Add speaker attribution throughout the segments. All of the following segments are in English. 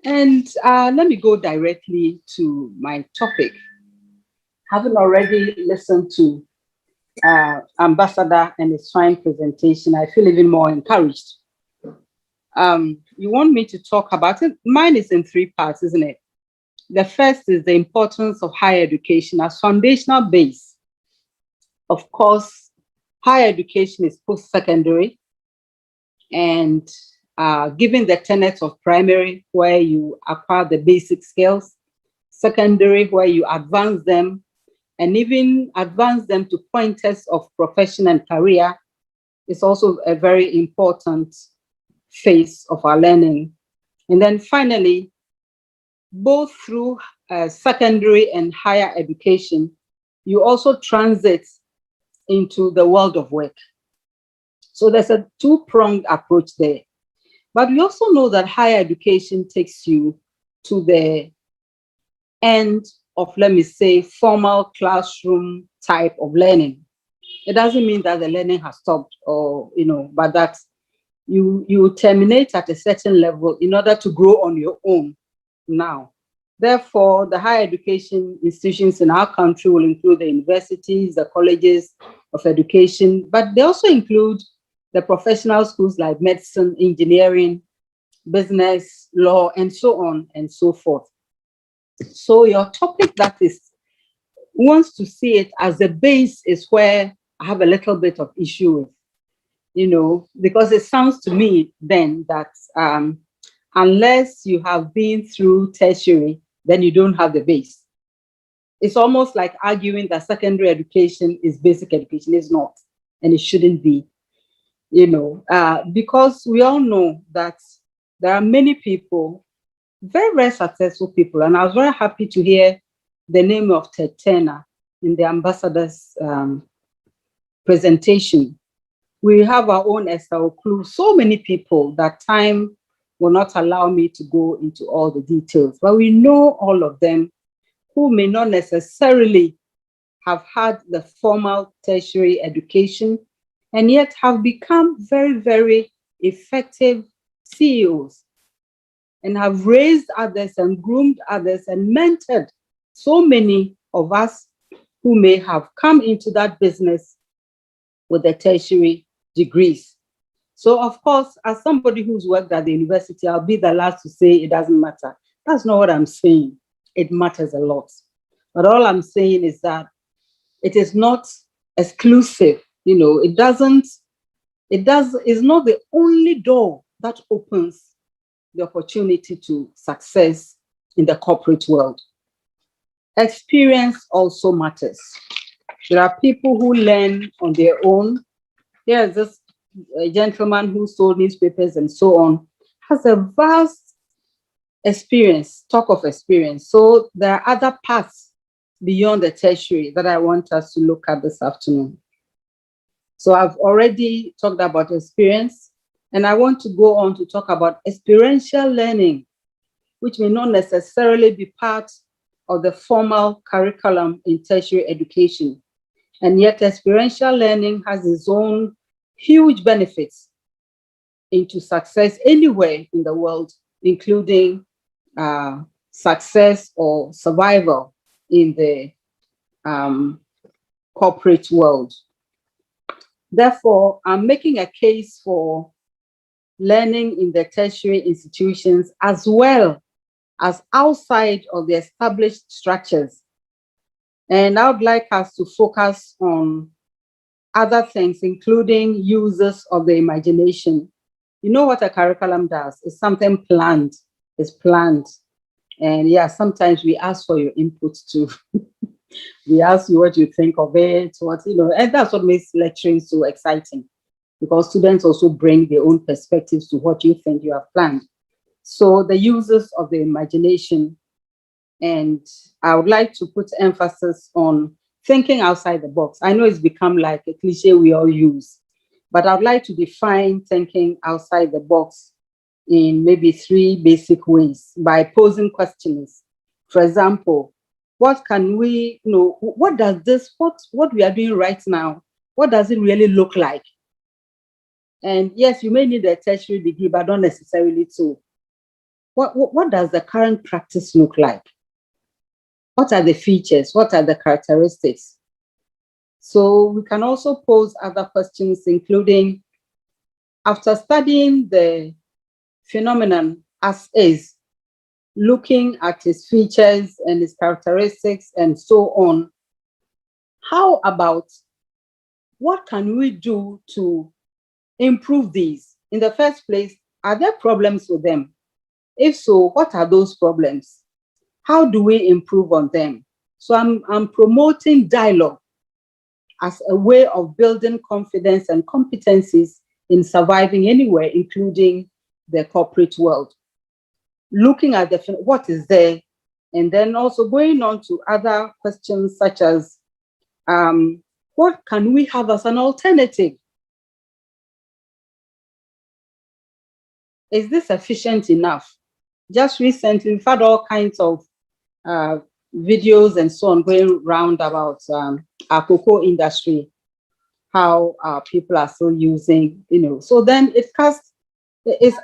Speaker 1: And let me go directly to my topic. Having already listened to Ambassador and his fine presentation, I feel even more encouraged. You want me to talk about it? Mine is in three parts, isn't it? The first is the importance of higher education as foundational base. Of course, higher education is post-secondary, and given the tenets of primary, where you acquire the basic skills, secondary, where you advance them, and even advance them to pointers of profession and career, is also a very important phase of our learning. And then finally, both through secondary and higher education, you also transit into the world of work. So there's a two-pronged approach there. But we also know that higher education takes you to the end of, let me say, formal classroom type of learning. It doesn't mean that the learning has stopped or, but that you terminate at a certain level in order to grow on your own now. Therefore, the higher education institutions in our country will include the universities, the colleges of education, but they also include the professional schools like medicine, engineering, business, law, and so on and so forth. So your topic that is wants to see it as a base is where I have a little bit of issue with, because it sounds to me then that unless you have been through tertiary, then you don't have the base. It's almost like arguing that secondary education is basic education. It's not, and it shouldn't be, because we all know that there are many people, very, very successful people, and I was very happy to hear the name of Ted Turner in the ambassador's presentation. We have our own Esther Oklu, so many people that time will not allow me to go into all the details, but we know all of them who may not necessarily have had the formal tertiary education and yet have become very, very effective CEOs and have raised others and groomed others and mentored so many of us who may have come into that business with the tertiary degrees. So, of course, as somebody who's worked at the university, I'll be the last to say it doesn't matter. That's not what I'm saying. It matters a lot. But all I'm saying is that it is not exclusive. It's not the only door that opens the opportunity to success in the corporate world. Experience also matters. There are people who learn on their own. Here's this gentleman who sold newspapers and so on, has a vast experience, talk of experience. So there are other paths beyond the tertiary that I want us to look at this afternoon. So I've already talked about experience, and I want to go on to talk about experiential learning, which may not necessarily be part of the formal curriculum in tertiary education. And yet experiential learning has its own huge benefits into success anywhere in the world, including success or survival in the corporate world. Therefore, I'm making a case for learning in the tertiary institutions as well as outside of the established structures. And I would like us to focus on other things, including uses of the imagination. You know what a curriculum does? It's something planned. It's planned. And yeah, sometimes we ask for your input too. We ask you what you think of it, and that's what makes lecturing so exciting, because students also bring their own perspectives to what you think you have planned. So the uses of the imagination, and I would like to put emphasis on thinking outside the box. I know it's become like a cliche we all use, but I'd like to define thinking outside the box in maybe three basic ways by posing questions. For example, what can we, what does this, what we are doing right now, what does it really look like? And yes, you may need a tertiary degree, but not necessarily so. what does the current practice look like? What are the features? What are the characteristics? So we can also pose other questions, including, after studying the phenomenon as is, looking at its features and its characteristics and so on, how about what can we do to improve these? In the first place, are there problems with them? If so, what are those problems? How do we improve on them? So I'm promoting dialogue as a way of building confidence and competencies in surviving anywhere, including the corporate world. Looking at what is there, and then also going on to other questions such as, what can we have as an alternative? Is this efficient enough? Just recently, we've had all kinds of videos and so on going around about our cocoa industry, how people are still using, So then it's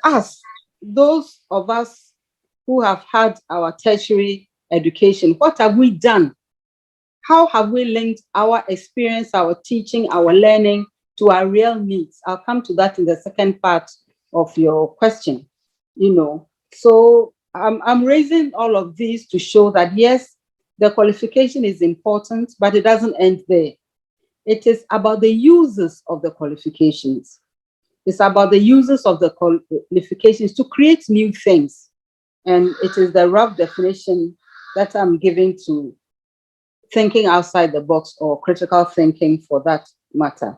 Speaker 1: us, those of us who have had our tertiary education. What have we done? How have we linked our experience, our teaching, our learning to our real needs? I'll come to that in the second part of your question. So I'm raising all of these to show that, yes, the qualification is important, but it doesn't end there. It is about the users of the qualifications. It's about the users of the qualifications to create new things. And it is the rough definition that I'm giving to thinking outside the box, or critical thinking for that matter.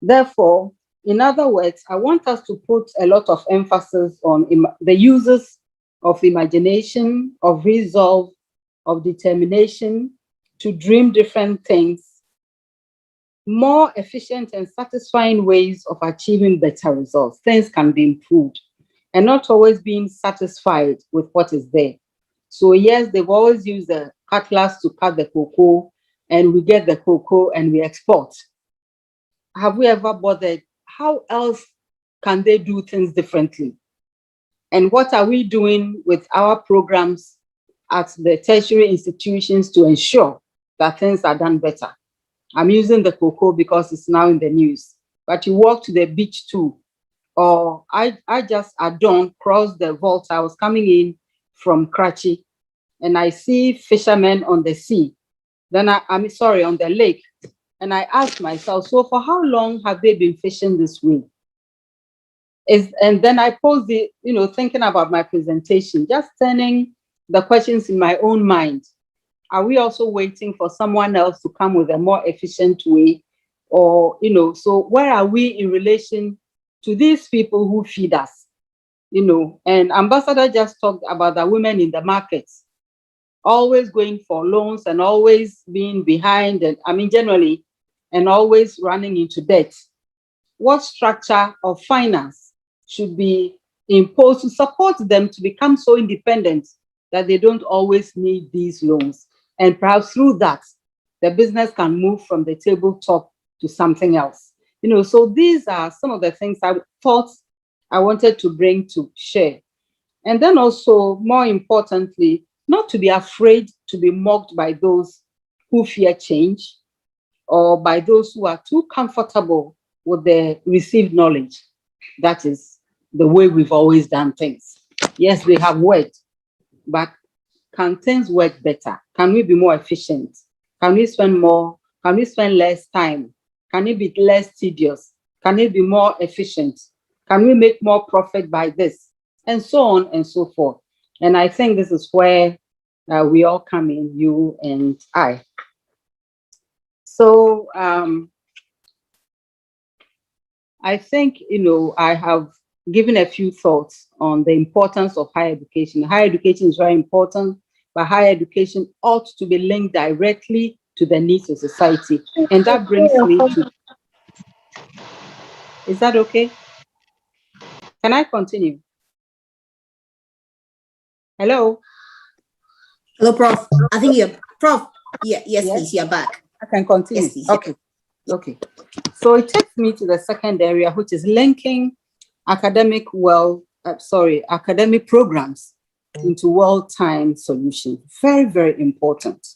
Speaker 1: Therefore, in other words, I want us to put a lot of emphasis on the uses of imagination, of resolve, of determination to dream different things, more efficient and satisfying ways of achieving better results. Things can be improved, and not always being satisfied with what is there. So yes, they've always used the cutlass to cut the cocoa, and we get the cocoa and we export. Have we ever bothered? How else can they do things differently? And what are we doing with our programs at the tertiary institutions to ensure that things are done better? I'm using the cocoa because it's now in the news, but you walk to the beach too. Or I just at dawn crossed the Volta. I was coming in from Karachi, and I see fishermen on the sea. Then on the lake. And I asked myself, so for how long have they been fishing this way? And then I posed the, thinking about my presentation, just turning the questions in my own mind. Are we also waiting for someone else to come with a more efficient way? Or, so where are we in relation to these people who feed us? And Ambassador just talked about the women in the markets, always going for loans and always being behind, and generally, and always running into debt. What structure of finance should be imposed to support them to become so independent that they don't always need these loans? And perhaps through that, the business can move from the tabletop to something else. So these are some of the things I thought I wanted to bring to share. And then also, more importantly, not to be afraid to be mocked by those who fear change, or by those who are too comfortable with the received knowledge. That is the way we've always done things. Yes, they have worked, but can things work better? Can we be more efficient? Can we spend more? Can we spend less time? Can it be less tedious? Can it be more efficient? Can we make more profit by this? And so on and so forth. And I think this is where we all come in, you and I. So I think, I have given a few thoughts on the importance of higher education. Higher education is very important, but higher education ought to be linked directly to the needs of society. And that brings me to... Is that okay? Can I continue? Hello?
Speaker 2: Hello, Prof. I think you're... Prof, yes, please, you're back.
Speaker 1: I can continue.
Speaker 2: Yes, please.
Speaker 1: Okay. So it takes me to the second area, which is linking academic wealth academic programs into world-time solutions. Very, very important.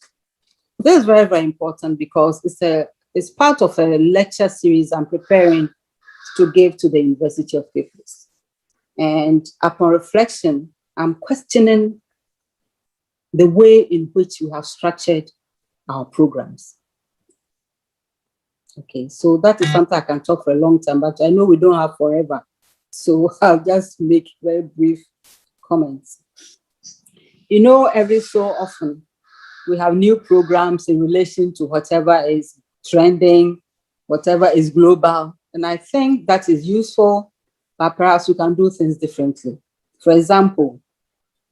Speaker 1: This is very, very important because it's part of a lecture series I'm preparing to give to the University of Cape. And upon reflection, I'm questioning the way in which we have structured our programs. Okay, so that is something I can talk for a long time, but I know we don't have forever. So I'll just make very brief comments. You know, every so often, we have new programs in relation to whatever is trending, whatever is global. And I think that is useful, but perhaps we can do things differently. For example,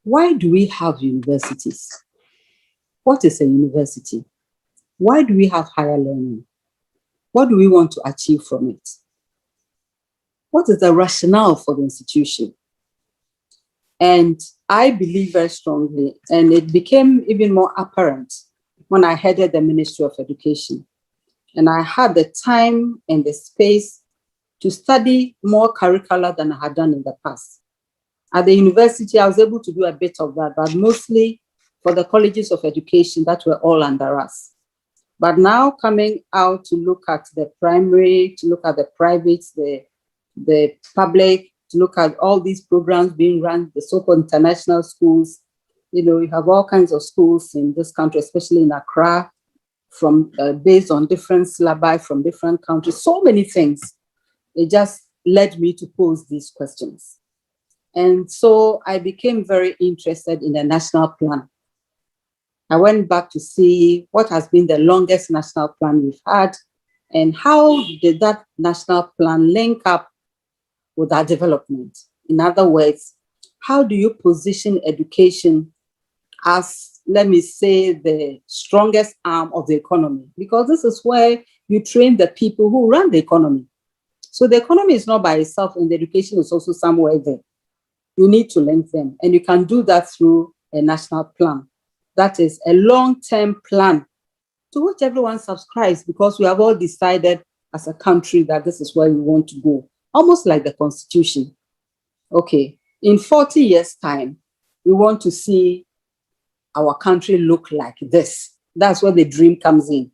Speaker 1: why do we have universities? What is a university? Why do we have higher learning? What do we want to achieve from it? What is the rationale for the institution? And I believe very strongly, and it became even more apparent when I headed the Ministry of Education. And I had the time and the space to study more curricula than I had done in the past. At the university, I was able to do a bit of that, but mostly for the colleges of education that were all under us. But now coming out to look at the primary, to look at the private, the public, to look at all these programs being run, the so-called international schools. You know, you have all kinds of schools in this country, especially in Accra, from based on different syllabi from different countries, so many things. It just led me to pose these questions. And so I became very interested in the national plan. I went back to see what has been the longest national plan we've had and how did that national plan link up with our development. In other words, how do you position education as, let me say, the strongest arm of the economy? Because this is where you train the people who run the economy. So the economy is not by itself, and the education is also somewhere there. You need to link them, and you can do that through a national plan. That is a long-term plan to which everyone subscribes, because we have all decided as a country that this is where we want to go, almost like the Constitution. Okay, in 40 years' time, we want to see our country look like this. That's where the dream comes in.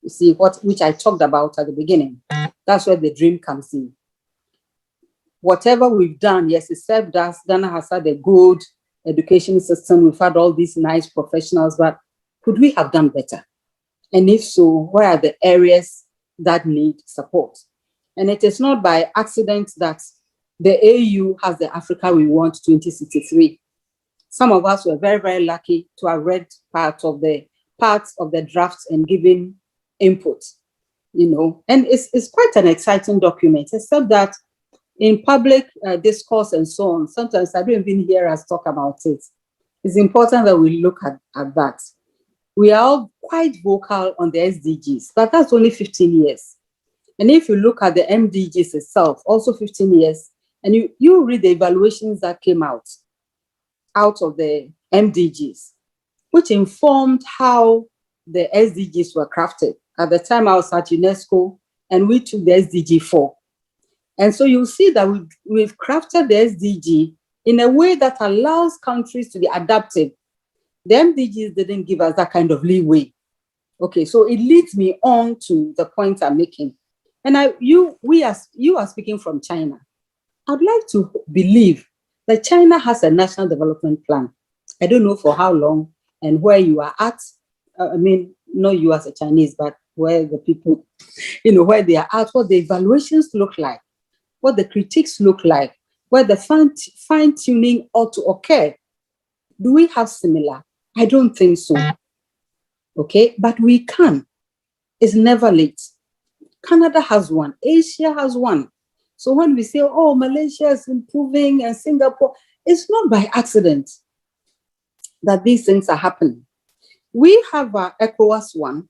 Speaker 1: You see, which I talked about at the beginning. That's where the dream comes in. Whatever we've done, yes, it served us. Ghana has had a good education system. We've had all these nice professionals, but could we have done better? And if so, where are the areas that need support? And it is not by accident that the AU has the Africa We Want 2063. Some of us were very, very lucky to have read parts of the drafts and given input, you know, and it's quite an exciting document, except that in public discourse and so on, sometimes I don't even hear us talk about it. It's important that we look at that. We are all quite vocal on the SDGs, but that's only 15 years. And if you look at the MDGs itself, also 15 years, and you read the evaluations that came out of the MDGs, which informed how the SDGs were crafted. At the time I was at UNESCO, and we took the SDG 4. And so you'll see that we've crafted the SDG in a way that allows countries to be adaptive. The MDGs didn't give us that kind of leeway. Okay, so it leads me on to the point I'm making. And you are speaking from China. I'd like to believe that China has a national development plan. I don't know for how long and where you are at. I mean, not you as a Chinese, but where the people, you know, where they are at, what the evaluations look like, what the critiques look like, where the fine-tuning ought to occur. Do we have similar? I don't think so. Okay, but we can. It's never late. Canada has one. Asia has one. So when we say, oh, Malaysia is improving and Singapore, it's not by accident that these things are happening. We have our ECOWAS one,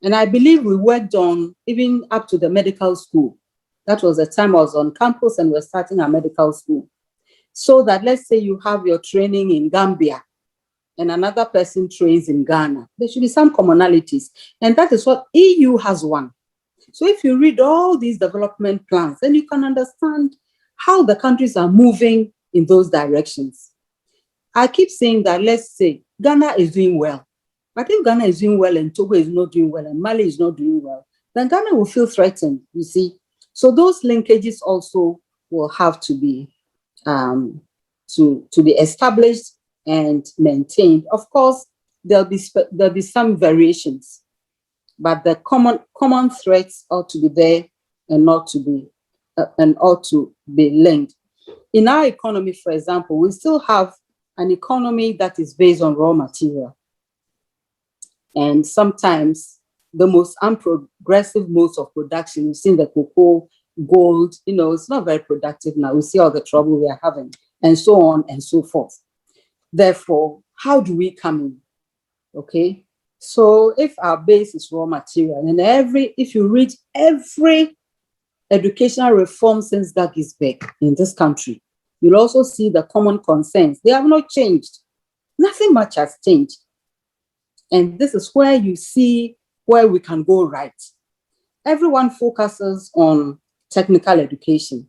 Speaker 1: and I believe we worked on even up to the medical school. That was the time I was on campus and we're starting our medical school. So that let's say you have your training in Gambia and another person trains in Ghana. There should be some commonalities. And that is what EU has one. So if you read all these development plans, then you can understand how the countries are moving in those directions. I keep saying that, let's say Ghana is doing well. But if Ghana is doing well and Togo is not doing well and Mali is not doing well, then Ghana will feel threatened, you see. So those linkages also will have to be to be established and maintained. Of course, there'll be some variations, but the common threats ought to be there and ought to be linked. In our economy, for example, we still have an economy that is based on raw material. And sometimes the most unprogressive modes of production, you've seen the cocoa, gold, it's not very productive now. We see all the trouble we are having, and so on and so forth. Therefore, how do we come in? Okay. So if our base is raw material, and if you read every educational reform since that is back in this country, you'll also see the common concerns. They have not changed. Nothing much has changed. And this is where you see where we can go right. Everyone focuses on technical education.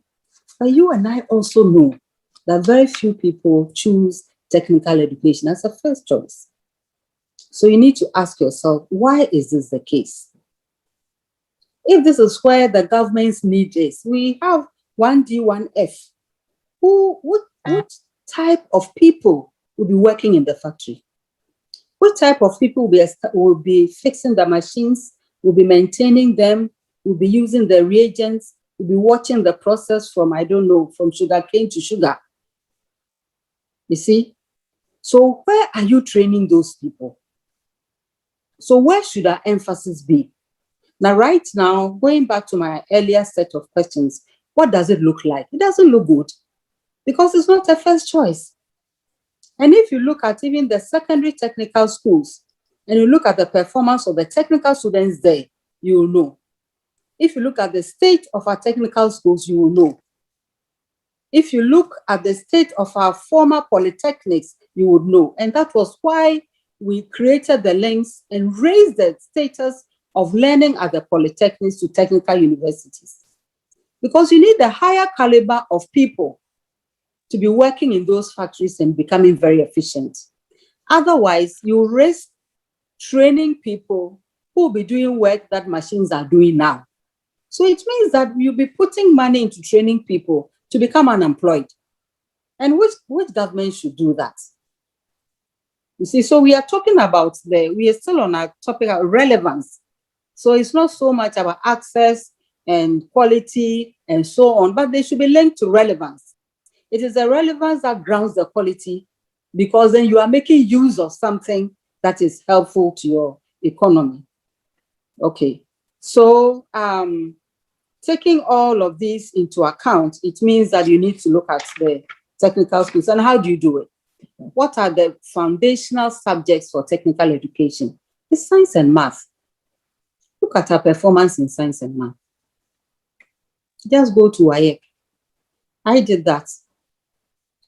Speaker 1: But you and I also know that very few people choose technical education as a first choice. So you need to ask yourself, why is this the case? If this is where the government's need is, we have 1D, 1F. What type of people will be working in the factory? What type of people will be fixing the machines, will be maintaining them, will be using the reagents, will be watching the process from sugar cane to sugar? You see? So where are you training those people? So where should our emphasis be? Now, right now, going back to my earlier set of questions, what does it look like? It doesn't look good because it's not a first choice. And if you look at even the secondary technical schools and you look at the performance of the technical students there, you will know. If you look at the state of our technical schools, you will know. If you look at the state of our former polytechnics, you would know. And that was why we created the links and raised the status of learning at the polytechnics to technical universities. Because you need a higher caliber of people to be working in those factories and becoming very efficient. Otherwise, you risk training people who will be doing work that machines are doing now. So it means that you'll be putting money into training people to become unemployed. And which government should do that? You see, so we are talking about we are still on our topic of relevance. So it's not so much about access and quality and so on, but they should be linked to relevance. It is the relevance that grounds the quality, because then you are making use of something that is helpful to your economy. Okay, so taking all of this into account, it means that you need to look at the technical skills. And how do you do it? What are the foundational subjects for technical education? It's science and math. Look at our performance in science and math. Just go to WAEC. I did that.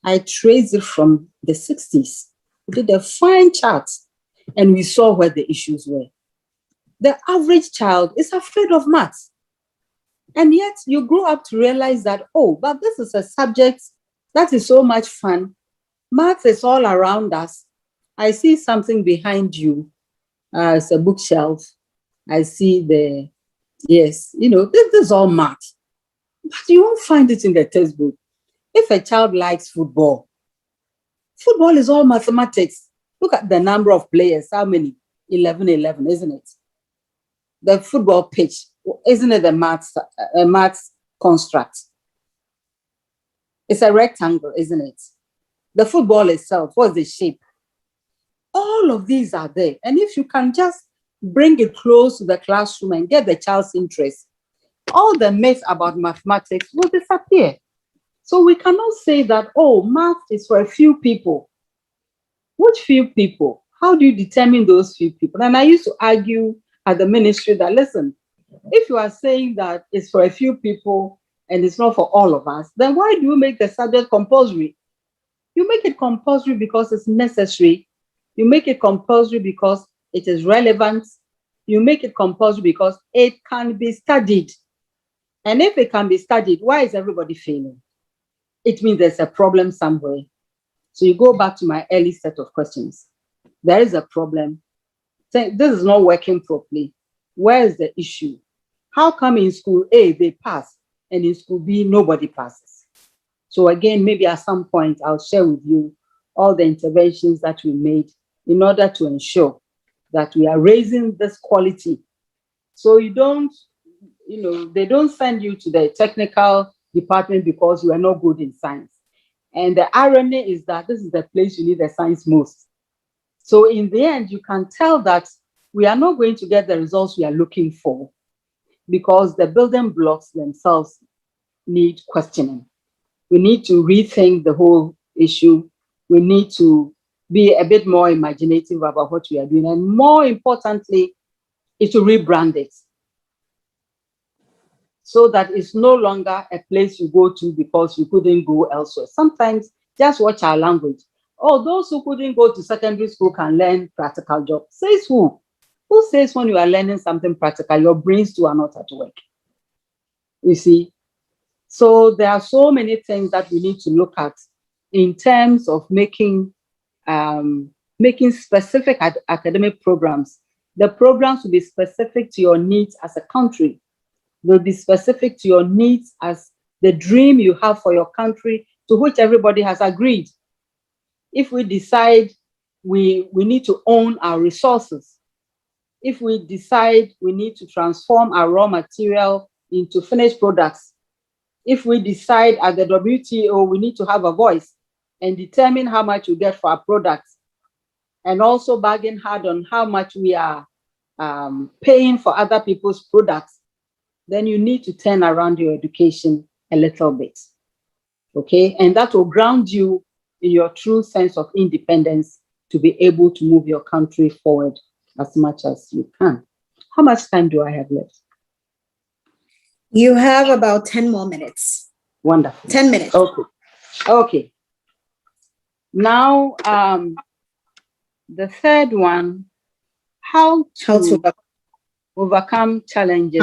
Speaker 1: I traced it from the 60s. We did a fine chart and we saw where the issues were. The average child is afraid of math. And yet you grow up to realize that, but this is a subject that is so much fun. Math is all around us. I see something behind you. It's a bookshelf. I see this is all math. But you won't find it in the textbook. If a child likes football is all mathematics. Look at the number of players. How many? 11, isn't it? The football pitch, isn't it a maths construct? It's a rectangle, isn't it? The football itself, what's the shape? All of these are there. And if you can just bring it close to the classroom and get the child's interest, all the myths about mathematics will disappear. So we cannot say that, math is for a few people. Which few people? How do you determine those few people? And I used to argue at the ministry that, listen, if you are saying that it's for a few people and it's not for all of us, then why do you make the subject compulsory? You make it compulsory because it's necessary. You make it compulsory because it is relevant. You make it compulsory because it can be studied. And if it can be studied, why is everybody failing? it means there's a problem somewhere. So you go back to my early set of questions. There is a problem. Say, this is not working properly. Where is the issue? How come in school A they pass and in school B nobody passes? So again, maybe at some point I'll share with you all the interventions that we made in order to ensure that we are raising this quality. So you don't, they don't send you to the technical department because you are not good in science. And the irony is that this is the place you need the science most. So in the end, you can tell that we are not going to get the results we are looking for because the building blocks themselves need questioning. We need to rethink the whole issue. We need to be a bit more imaginative about what we are doing. And more importantly, is to rebrand it so that it's no longer a place you go to because you couldn't go elsewhere. Sometimes just watch our language. Oh, those who couldn't go to secondary school can learn practical jobs. Says who? Who says when you are learning something practical, your brains too are not at work? You see? So there are so many things that we need to look at in terms of making specific academic programs. The programs will be specific to your needs as a country. They'll be specific to your needs as the dream you have for your country, to which everybody has agreed. If we decide we need to own our resources, if we decide we need to transform our raw material into finished products, if we decide at the WTO we need to have a voice and determine how much we get for our products, and also bargain hard on how much we are paying for other people's products, then you need to turn around your education a little bit, okay? And that will ground you in your true sense of independence to be able to move your country forward as much as you can. How much time do I have left?
Speaker 2: You have about 10 more minutes.
Speaker 1: Wonderful.
Speaker 2: 10 minutes.
Speaker 1: Okay. Now, the third one, how to overcome challenges.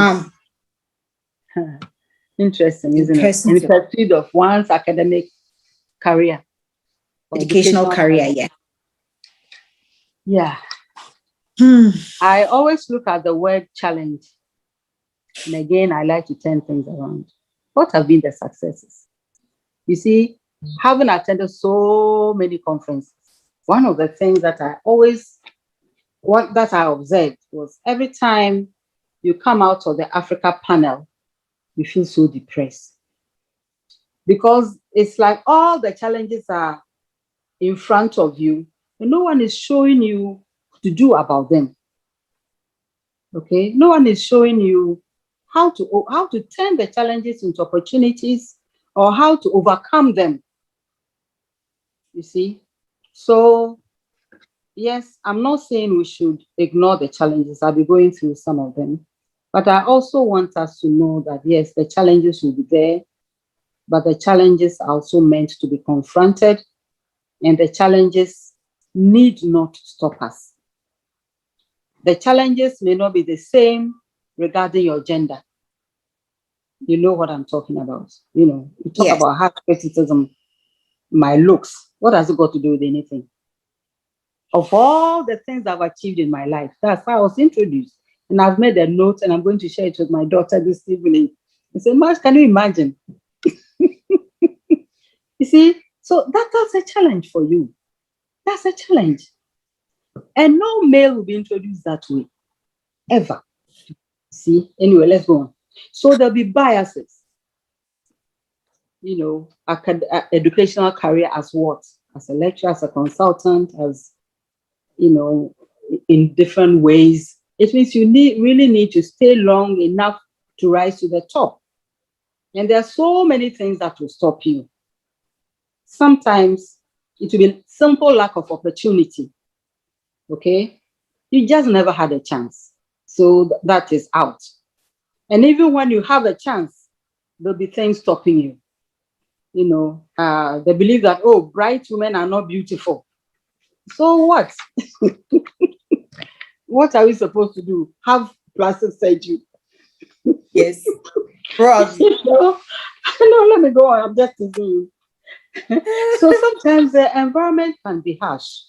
Speaker 1: Interesting, isn't it? In pursuit of one's academic career.
Speaker 2: Educational career, yeah.
Speaker 1: Yeah. I always look at the word challenge. And again, I like to turn things around. What have been the successes? You see, having attended so many conferences, one of the things that I observed was every time you come out of the Africa panel, you feel so depressed. Because it's like all the challenges are in front of you, and no one is showing you what to do about them. Okay? No one is showing you how to turn the challenges into opportunities or how to overcome them. You see? So, yes, I'm not saying we should ignore the challenges. I'll be going through some of them. But I also want us to know that, yes, the challenges will be there, but the challenges are also meant to be confronted, and the challenges need not stop us. The challenges may not be the same regarding your gender. You know what I'm talking about. You talk about harsh criticism, my looks. What has it got to do with anything? Of all the things I've achieved in my life, that's how I was introduced. And I've made a note and I'm going to share it with my daughter this evening. I said, Marge, can you imagine? You see, so that's a challenge for you. That's a challenge. And no male will be introduced that way, ever. See, anyway, let's go on. So there'll be biases. Educational career as what? As a lecturer, as a consultant, as, in different ways. It means you really need to stay long enough to rise to the top. And there are so many things that will stop you. Sometimes it will be simple lack of opportunity. Okay? You just never had a chance. So that is out. And even when you have a chance, there'll be things stopping you. They believe that, bright women are not beautiful. So what? What are we supposed to do? Have plastic surgery?
Speaker 2: Yes. Prof.
Speaker 1: No, let me go on. I'm just teasing you. So sometimes the environment can be harsh,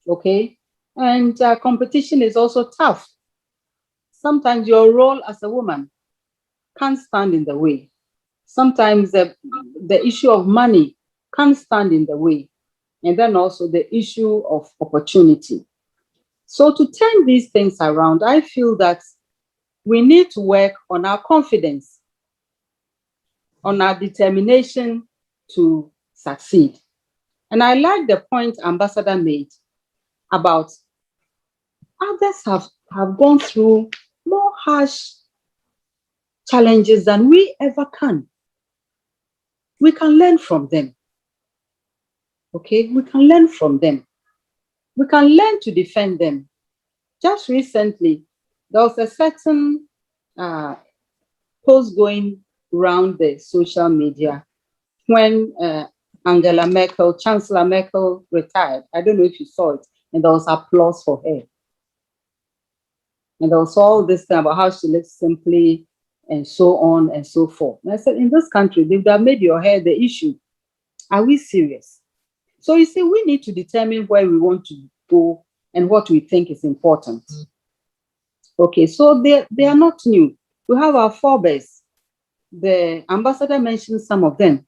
Speaker 1: okay? And competition is also tough. Sometimes your role as a woman can't stand in the way. Sometimes the issue of money can't stand in the way. And then also the issue of opportunity. So to turn these things around, I feel that we need to work on our confidence, on our determination to succeed. And I like the point Ambassador made about others have gone through more harsh challenges than we ever can. We can learn from them. Okay, we can learn from them. We can learn to defend them. Just recently, there was a certain post going around the social media when Angela Merkel, Chancellor Merkel, retired. I don't know if you saw it, and there was applause for her. And there was all this thing about how she lives simply and so on and so forth. And I said, in this country, they would have made your hair the issue. Are we serious? So you see, we need to determine where we want to go and what we think is important. Okay, so they are not new. We have our forebears. The ambassador mentioned some of them.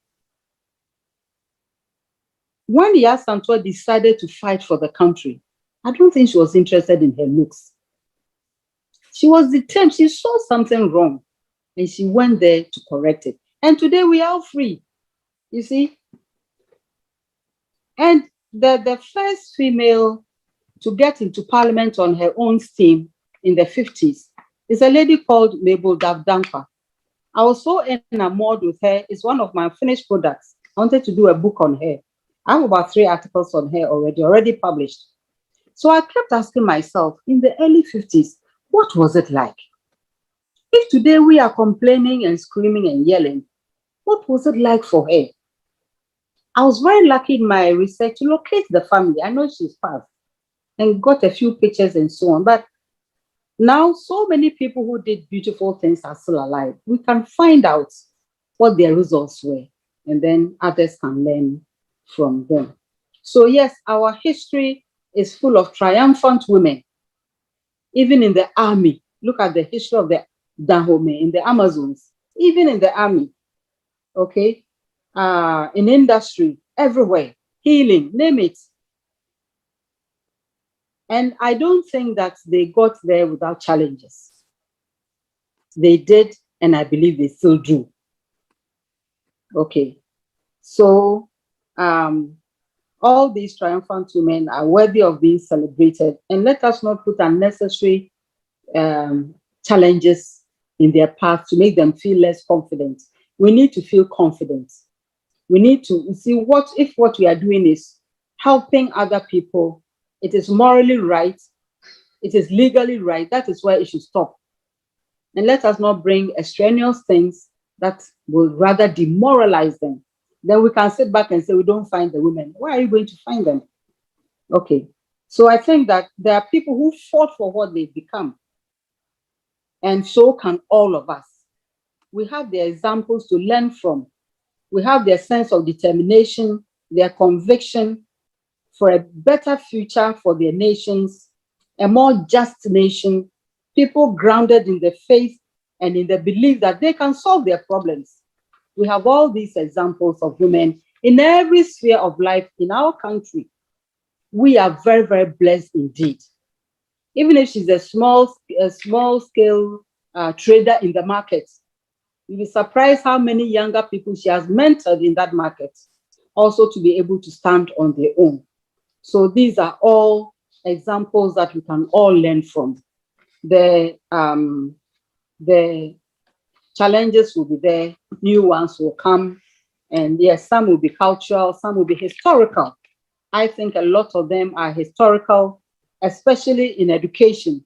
Speaker 1: When Yaa Asantewaa decided to fight for the country, I don't think she was interested in her looks. She was determined. She saw something wrong and she went there to correct it. And today we are free, you see. And the first female to get into parliament on her own steam in the 50s is a lady called Mabel Davdankwa. I was so enamored with her. It's one of my finished products. I wanted to do a book on her. I have about 3 articles on her already published. So I kept asking myself, in the early 50s, what was it like? If today we are complaining and screaming and yelling, what was it like for her? I was very lucky in my research to locate the family. I know she's passed and got a few pictures and so on. But now so many people who did beautiful things are still alive. We can find out what their results were, and then others can learn from them. So yes, our history is full of triumphant women. Even in the army, look at the history of the Dahomey in the Amazons, even in the army, okay? In industry, everywhere, healing, name it. And I don't think that they got there without challenges. They did, and I believe they still do. Okay, so all these triumphant women are worthy of being celebrated, and let us not put unnecessary challenges in their path to make them feel less confident. We need to feel confident. We need to see what we are doing is helping other people. It is morally right. It is legally right. That is where it should stop. And let us not bring extraneous things that will rather demoralize them. Then we can sit back and say, we don't find the women. Why are you going to find them? Okay. So I think that there are people who fought for what they've become. And so can all of us. We have their examples to learn from. We have their sense of determination, their conviction for a better future for their nations, a more just nation, people grounded in the faith and in the belief that they can solve their problems. We have all these examples of women in every sphere of life in our country. We are very, very blessed indeed. Even if she's a small scale trader in the market, you'll be surprised how many younger people she has mentored in that market, also to be able to stand on their own. So these are all examples that we can all learn from. The challenges will be there, new ones will come, and yes, some will be cultural, some will be historical. I think a lot of them are historical, especially in education.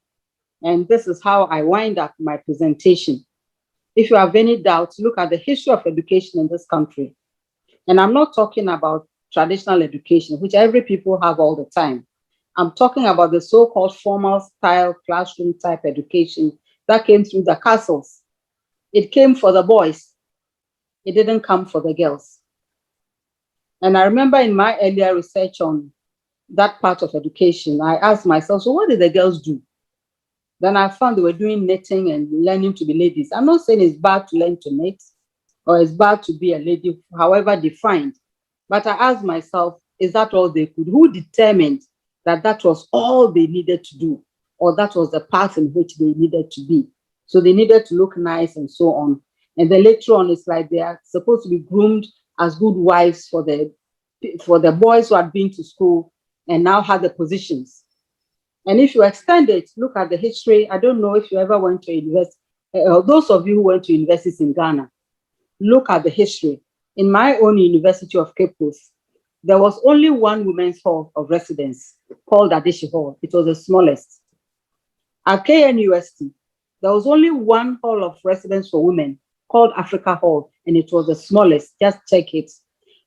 Speaker 1: And this is how I wind up my presentation. If you have any doubts, look at the history of education in this country. And I'm not talking about traditional education, which every people have all the time. I'm talking about the so-called formal style classroom type education that came through the castles. It came for the boys. It didn't come for the girls. And I remember in my earlier research on that part of education, I asked myself, so what did the girls do? Then I found they were doing knitting and learning to be ladies. I'm not saying it's bad to learn to knit or it's bad to be a lady, however defined. But I asked myself, is that all they could? Who determined that that was all they needed to do, or that was the path in which they needed to be? So they needed to look nice and so on. And then later on, it's like they are supposed to be groomed as good wives for the boys who had been to school and now had the positions. And if you extend it, look at the history. I don't know if you ever went to university, those of you who went to universities in Ghana, look at the history. In my own University of Cape Coast, there was only one women's hall of residence called Adishi Hall. It was the smallest. At KNUST, there was only one hall of residence for women called Africa Hall, and it was the smallest. Just check it.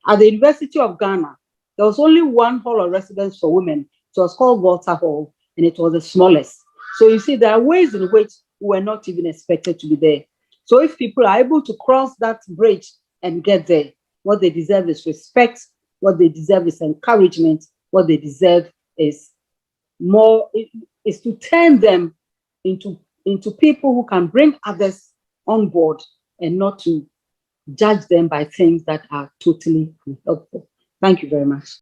Speaker 1: At the University of Ghana, there was only one hall of residence for women. It was called Walter Hall, and it was the smallest. So you see, there are ways in which we were not even expected to be there. So if people are able to cross that bridge and get there, what they deserve is respect, what they deserve is encouragement, what they deserve is more, is to turn them into people who can bring others on board and not to judge them by things that are totally unhelpful. Thank you very much.